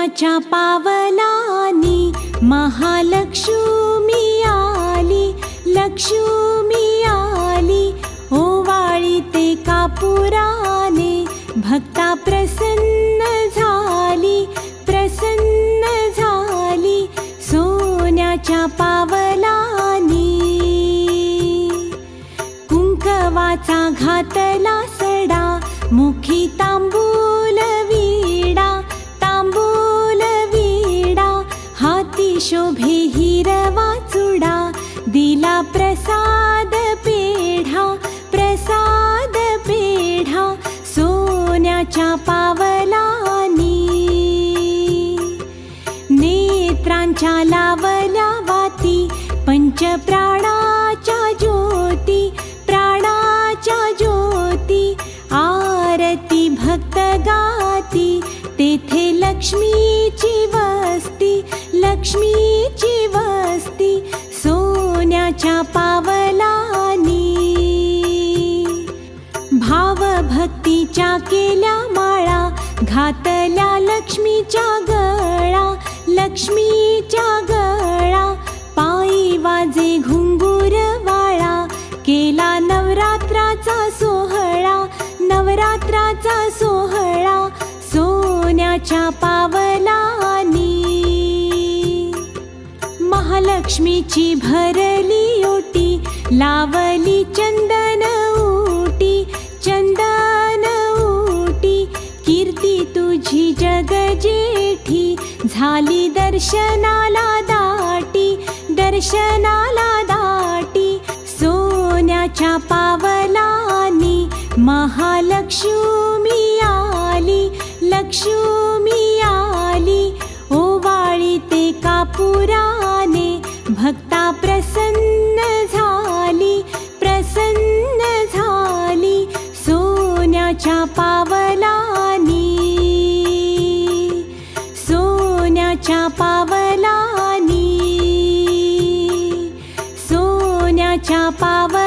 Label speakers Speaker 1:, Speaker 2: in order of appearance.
Speaker 1: सोन्याच्या पावलानी महालक्ष्मी आली, लक्ष्मी आली. ओवाळीते कापुराने भक्ता प्रसन्न झाली, प्रसन्न झाली. सोन्याच्या पावलानी कुंकवाचा घातला सडा, मुखी तांबूल विडा, तांबूल विडा. हाती शोभे हिरवा चुडा, दिला प्रसाद पेढा, प्रसाद पेढा. सोन्याच्या पावलानी नेत्रांच्या लावल्या वाती, पंचप्राणाच्या ज्योती, प्राणाच्या ज्योती. आरती भक्त गाती, तेथे लक्ष्मीची वस्ती, लक्ष्मीची वस्ती. सोन्याच्या पावलानी भाव भक्तीच्या केल्या माळा, घातल्या लक्ष्मीच्या गळा, लक्ष्मीच्या गळा. पायी वाजे घुंगूर वाळा, केला नवरात्राचा सोहळा, नवरात्राचा सोहळा. सोन्याच्या पावलानी महालक्ष्मीची भरली ओटी, लावली चंदन उटी, चंदन उटी. कीर्ती तुझी जग जेठी, झाली दर्शनाला दाटी, दर्शनाला दाटी. सोन्याच्या पावलानी महालक्ष्मी आली, लक्ष्मी आली. ओवाळीते कापुराने भक्ता प्रसन्न झाली, प्रसन्न झाली. सोन्याच्या पावलानी, सोन्याच्या पावलानी, सोन्याच्या पावलानी.